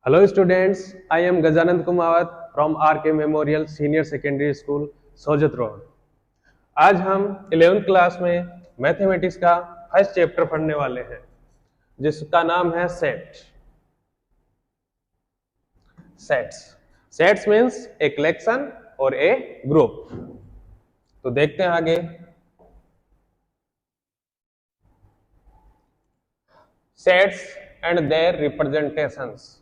Hello students, I am Gajanand Kumawat from RK Memorial Senior Secondary School, Sojat road. आज हम 11th class में mathematics का first chapter पढ़ने वाले हैं जिसका नाम है set. Sets sets means a collection और ए ग्रुप। तो देखते हैं आगे। Sets and their representations.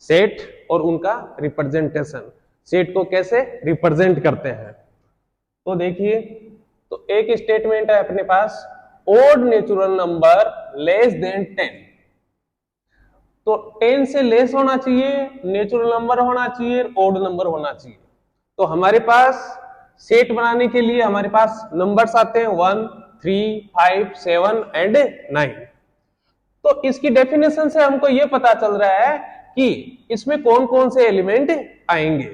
Set और उनका रिप्रेजेंटेशन, सेट को कैसे रिप्रेजेंट करते हैं। तो देखिए, तो एक स्टेटमेंट है अपने पास, odd natural number less than 10। तो 10 से लेस होना चाहिए, नेचुरल नंबर होना चाहिए, ओड नंबर होना चाहिए। तो हमारे पास सेट बनाने के लिए हमारे पास नंबर्स आते हैं 1, 3, 5, 7 एंड 9। तो इसकी डेफिनेशन से हमको यह पता चल रहा है कि इसमें कौन कौन से एलिमेंट आएंगे।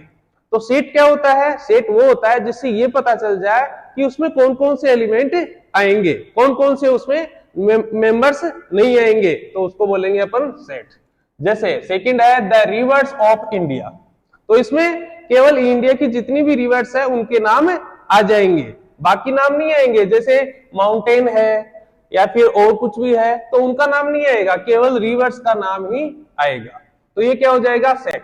तो सेट क्या होता है? सेट वो होता है जिससे ये पता चल जाए कि उसमें कौन कौन से एलिमेंट आएंगे, कौन कौन से उसमें मेंबर्स नहीं आएंगे, तो उसको बोलेंगे अपन सेट। जैसे सेकंड है द रिवर्स ऑफ इंडिया। तो इसमें केवल इंडिया की जितनी भी रिवर्स है उनके नाम आ जाएंगे, बाकी नाम नहीं आएंगे। जैसे माउंटेन है या फिर और कुछ भी है तो उनका नाम नहीं आएगा, केवल रिवर्स का नाम ही आएगा। तो ये क्या हो जाएगा? Set.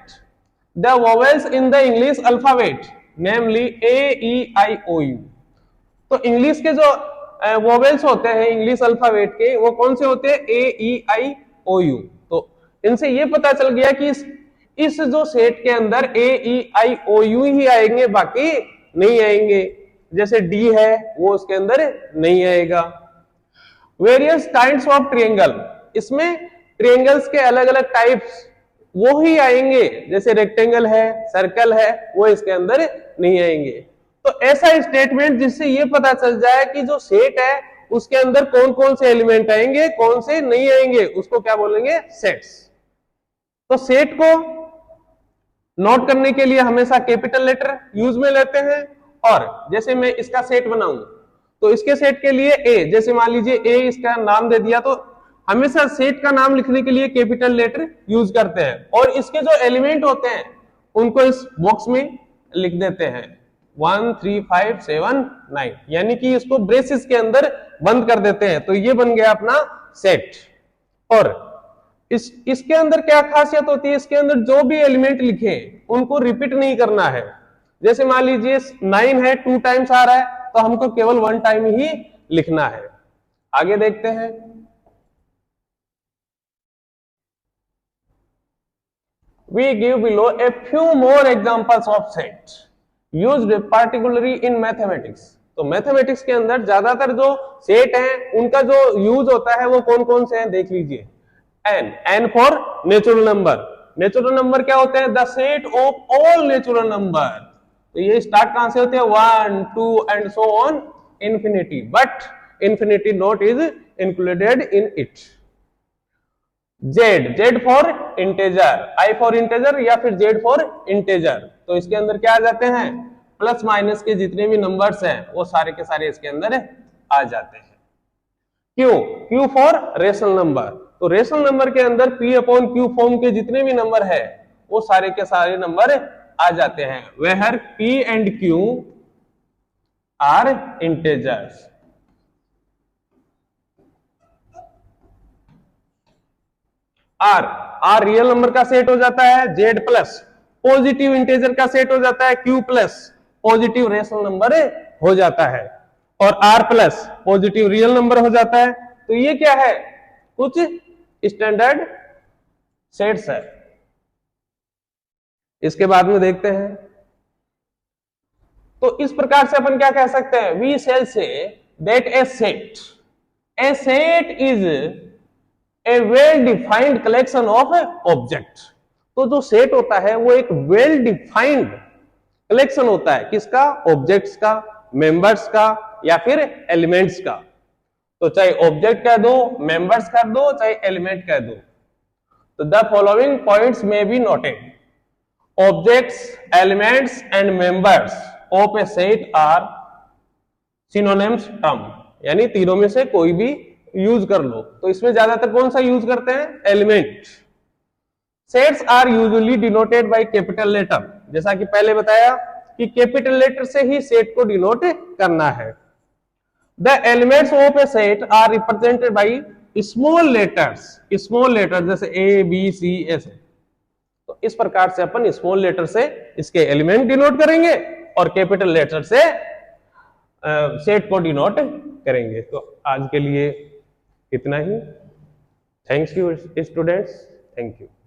The vowels in the English alphabet namely AEIOU। तो इंग्लिश के जो वोवेल्स होते हैं इंग्लिश अल्फाबेट के, वो कौन से होते हैं? AEIOU। तो इनसे ये पता चल गया कि इस जो सेट के अंदर AEIOU ही आएंगे, बाकी नहीं आएंगे। जैसे D है वो उसके अंदर नहीं आएगा। वेरियस काइंड्स ऑफ ट्रायंगल, इसमें ट्रायंगल्स के अलग अलग टाइप्स वो ही आएंगे। जैसे रेक्टेंगल है, सर्कल है, वो इसके अंदर नहीं आएंगे। तो ऐसा स्टेटमेंट जिससे ये पता चल जाए कि जो सेट है उसके अंदर कौन कौन से एलिमेंट आएंगे, कौन से नहीं आएंगे, उसको क्या बोलेंगे? सेट्स। तो सेट को नोट करने के लिए हमेशा कैपिटल लेटर यूज में लेते हैं। और जैसे मैं इसका सेट बनाऊं तो इसके सेट के लिए ए, जैसे मान लीजिए ए इसका नाम दे दिया, तो हमेशा सेट का नाम लिखने के लिए कैपिटल लेटर यूज करते हैं। और इसके जो एलिमेंट होते हैं उनको इस बॉक्स में लिख देते हैं 1, 3, 5, 7, 9, यानी कि इसको ब्रेसेस के अंदर बंद कर देते हैं। तो ये बन गया अपना सेट। और इसके अंदर क्या खासियत होती है? इसके अंदर जो भी एलिमेंट लिखे उनको रिपीट नहीं करना है। जैसे मान लीजिए 9 है, 2 टाइम्स आ रहा है, तो हमको केवल 1 टाइम ही लिखना है। आगे देखते हैं। We give below a few more examples of set used particularly in mathematics। तो मैथमेटिक्स के अंदर ज्यादातर जो सेट हैं उनका जो यूज होता है वो कौन कौन से हैं देख लीजिए। N for natural number. Natural number क्या होते हैं? The set of all natural number. तो ये स्टार्ट कहां से होते हैं? 1, 2 and so on infinity, but infinity not is included in it. Z for integer, I for integer या फिर जेड फॉर इंटेजर। तो इसके अंदर क्या आ जाते हैं? प्लस माइनस के जितने भी नंबर्स हैं वो सारे के सारे इसके अंदर आ जाते हैं। Q for rational number. तो रेशनल नंबर के अंदर P/Q फॉर्म के जितने भी नंबर है वो सारे के सारे नंबर आ जाते हैं। Where P and Q are integers. R real number का सेट हो जाता है, जेड प्लस पॉजिटिव इंटेजर का सेट हो जाता है, Q plus positive rational number हो जाता है, और R plus positive real number हो जाता है। तो ये क्या है? कुछ स्टैंडर्ड सेट्स है। इसके बाद में देखते हैं। तो इस प्रकार से अपन क्या कह सकते हैं? We shall say that a set is a well defined collection of object. तो जो सेट होता है वो एक वेल डिफाइंड कलेक्शन होता है, किसका? ऑब्जेक्ट्स का, मेंबर्स का या फिर एलिमेंट्स का। तो चाहे ऑब्जेक्ट कह दो, मेंबर्स कर दो, चाहे एलिमेंट कह दो। तो द फॉलोइंग पॉइंट्स में be noted. Objects, elements and members of a set are synonyms term, यानी तीनों में से कोई भी यूज कर लो। तो इसमें ज्यादातर कौन सा यूज करते हैं? Element. Sets are usually denoted by capital letter, जैसा कि पहले बताया कि कैपिटल लेटर से ही सेट को डिनोट करना है। The elements of a set are represented by small letters जैसे ए बी सी ऐसे। तो इस प्रकार से अपन स्मॉल लेटर से इसके एलिमेंट डिनोट करेंगे और कैपिटल लेटर से सेट को डिनोट करेंगे। तो आज के लिए इतना ही। Thanks you students, thank you.